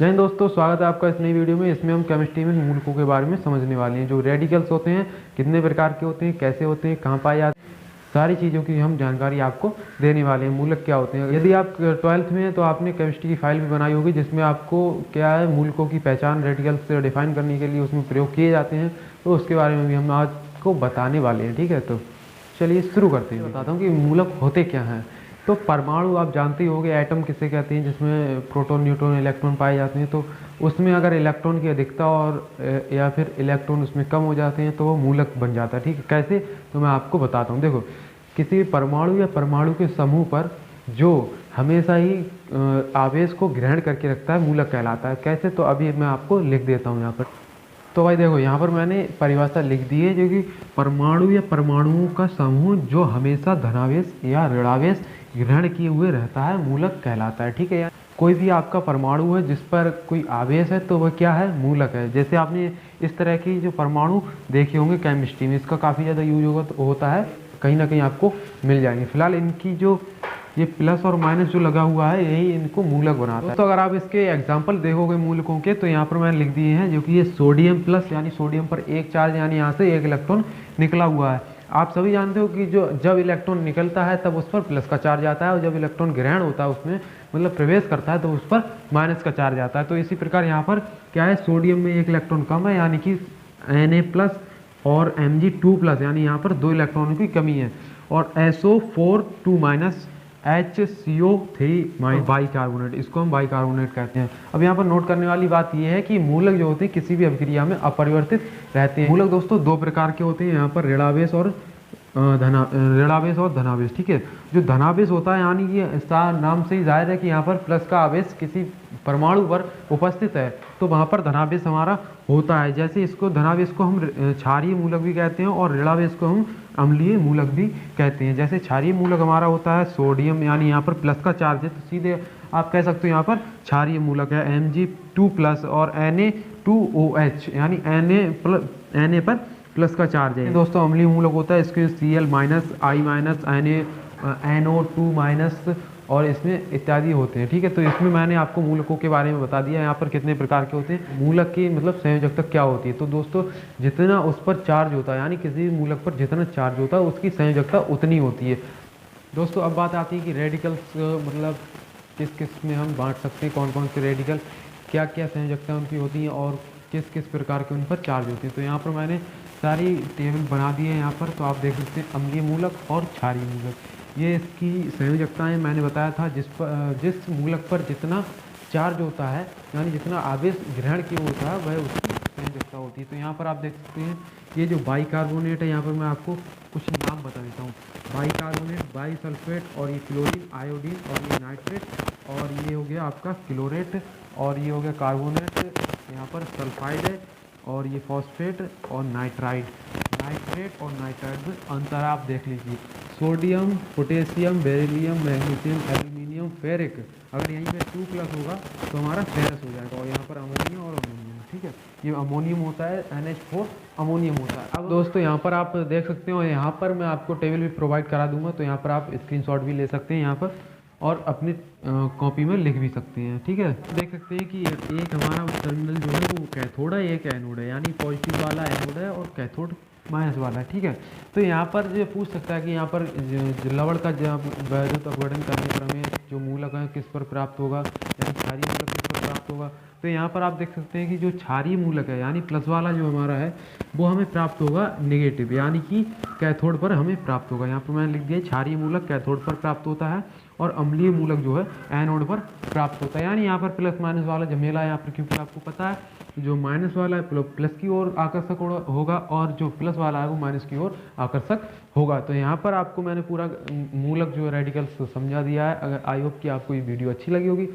जय हिंद दोस्तों, स्वागत है आपका इस नई वीडियो में। इसमें हम केमिस्ट्री में मूलकों के बारे में समझने वाले हैं। जो रेडिकल्स होते हैं, कितने प्रकार के होते हैं, कैसे होते हैं, कहाँ पाए जाते हैं, सारी चीज़ों की हम जानकारी आपको देने वाले हैं। मूलक क्या होते हैं। यदि आप 12th में हैं तो आपने केमिस्ट्री की फाइल भी बनाई होगी, जिसमें आपको क्या है, मूलकों की पहचान रेडिकल्स से डिफाइन करने के लिए उसमें प्रयोग किए जाते हैं। तो उसके बारे में भी हम आज को बताने वाले हैं। ठीक है, तो चलिए शुरू करते हैं। बताता हूँ कि मूलक होते क्या हैं। तो परमाणु आप जानते ही होंगे, एटम किसे कहते हैं, जिसमें प्रोटॉन, न्यूट्रॉन, इलेक्ट्रॉन पाए जाते हैं। तो उसमें अगर इलेक्ट्रॉन की अधिकता और या फिर इलेक्ट्रॉन उसमें कम हो जाते हैं तो वो मूलक बन जाता है। ठीक है, कैसे, तो मैं आपको बताता हूँ। देखो, किसी भी परमाणु या परमाणु के समूह पर जो हमेशा ही आवेश को ग्रहण करके रखता है, मूलक कहलाता है। कैसे, तो अभी मैं आपको लिख देता हूँ यहाँ पर। तो भाई देखो, यहाँ पर मैंने परिभाषा लिख दी है, जो कि परमाणु या परमाणुओं का समूह जो हमेशा धनावेश या ऋणावेश ग्रहण किए हुए रहता है, मूलक कहलाता है। ठीक है यार, कोई भी आपका परमाणु है जिस पर कोई आवेश है तो वह क्या है, मूलक है। जैसे आपने इस तरह की जो परमाणु देखे होंगे केमिस्ट्री में, इसका काफ़ी ज़्यादा यूज होता है, कहीं ना कहीं आपको मिल जाएंगे। फिलहाल इनकी जो ये प्लस और माइनस जो लगा हुआ है, यही इनको मूलक बनाता है। तो अगर आप इसके एग्जांपल देखोगे मूलकों के, तो यहाँ पर मैंने लिख दिए हैं, जो कि ये सोडियम प्लस, यानी सोडियम पर एक चार्ज, यानी यहाँ से एक इलेक्ट्रॉन निकला हुआ है। आप सभी जानते हो कि जो जब इलेक्ट्रॉन निकलता है तब उस पर प्लस का चार्ज आता है, और जब इलेक्ट्रॉन ग्रहण होता है उसमें, मतलब प्रवेश करता है, तो उस पर माइनस का चार्ज आता है। तो इसी प्रकार यहाँ पर क्या है, सोडियम में एक इलेक्ट्रॉन कम है, यानी कि Na+ और Mg2+, यानी यहाँ पर 2 इलेक्ट्रॉनों की कमी है। और SO4 2- HCO3- बाइकार्बोनेट, इसको हम बाइकार्बोनेट कहते हैं। अब यहाँ पर नोट करने वाली बात यह है कि मूलक जो होते हैं किसी भी अभिक्रिया में अपरिवर्तित रहते हैं। मूलक दोस्तों 2 प्रकार के होते हैं, यहाँ पर ऋणावेश और धनावेश। ठीक है, जो धनावेश होता है, यानी कि नाम से ही जाहिर है कि यहाँ पर प्लस का आवेश किसी परमाणु पर उपस्थित है, तो वहाँ पर धनावेश हमारा होता है। जैसे इसको धनावेश को हम क्षारीय मूलक भी कहते हैं, और ऋणावेश को हम अम्लीय मूलक भी कहते हैं। जैसे क्षारीय मूलक हमारा होता है सोडियम, यानी यहाँ पर प्लस का चार्ज है, तो सीधे आप कह सकते हो यहाँ पर क्षारीय मूलक है। Mg2+, और Na2OH, यानी Na पर प्लस का चार्ज है। दोस्तों अम्लीय मूलक होता है, इसके Cl-, I-, NO2- और इसमें इत्यादि होते हैं। ठीक है, तो इसमें मैंने आपको मूलकों के बारे में बता दिया, यहाँ पर कितने प्रकार के होते हैं, मूलक की मतलब संयोजकता क्या होती है। तो दोस्तों जितना उस पर चार्ज होता है, यानी किसी भी मूलक पर जितना चार्ज होता है, उसकी संयोजकता उतनी होती है। दोस्तों अब बात आती है कि रेडिकल्स मतलब किस किस में हम बांट सकते हैं, कौन कौन से रेडिकल, क्या क्या संयोजकता उनकी होती हैं, और किस किस प्रकार के उन पर चार्ज होते हैं। तो यहाँ पर मैंने सारी टेबल बना दी है यहाँ पर, तो आप देख सकते हैं अम्लीय मूलक और क्षारीय मूलक, ये इसकी संयोजकताएं मैंने बताया था। जिस मूलक पर जितना चार्ज होता है, यानी जितना आवेश ग्रहण किया होता है, वह उसकी संयोजकता होती है। तो यहाँ पर आप देख सकते हैं, ये जो बाइकार्बोनेट है, यहाँ पर मैं आपको कुछ नाम बता देता हूँ। बाइकार्बोनेट, बाइसल्फेट, और ये क्लोरीन, आयोडीन, और ये नाइट्रेट, और ये हो गया आपका क्लोरेट, और ये हो गया कार्बोनेट, यहाँ पर सल्फाइड है, और ये फॉस्फेट और नाइट्राइड। नाइट्रेट और नाइट्राइड में अंतर आप देख लीजिए। Sodium, potassium, beryllium, magnesium, aluminium, ferric, अगर यहीं पे 2+ होगा तो हमारा फेरस हो जाएगा, और यहाँ पर अमोनियम और अमोनियम। ठीक है, ये अमोनियम होता है, NH4 अमोनियम होता है। अब दोस्तों यहाँ पर आप देख सकते हो, यहाँ पर मैं आपको टेबल भी प्रोवाइड करा दूंगा, तो यहाँ पर आप स्क्रीनशॉट भी ले सकते हैं यहाँ पर, और अपनी कॉपी में लिख भी सकते हैं। ठीक है, देख सकते हैं कि एक हमारा टर्मिनल जो है वो कैथोड है, एक एनोड है, यानी पॉजिटिव वाला एनोड है और कैथोड माइनस वाला है। ठीक है, तो यहाँ पर जो पूछ सकता है कि यहाँ पर लवण का जब वैद्युत अपघटन करने पर हमें जो मूलक है किस पर प्राप्त होगा, यानी क्षारीय मूलक किस पर प्राप्त होगा। तो यहाँ पर आप देख सकते हैं कि जो क्षारीय मूलक है, यानी प्लस वाला जो हमारा है, वो हमें प्राप्त होगा नेगेटिव, यानी कि कैथोड पर हमें प्राप्त होगा। यहाँ पर मैंने लिख दिया क्षारीय मूलक कैथोड पर प्राप्त होता है, और अम्लीय मूलक जो है एनोड पर प्राप्त होता है। यानी यहाँ पर प्लस माइनस वाला झमेला है यहाँ पर, क्योंकि आपको पता है जो माइनस वाला है प्लस की ओर आकर्षक होगा, और जो प्लस वाला है वो माइनस की ओर आकर्षक होगा। तो यहाँ पर आपको मैंने पूरा मूलक जो रेडिकल्स समझा दिया है। अगर आई होप कि आपको ये वीडियो अच्छी लगी होगी।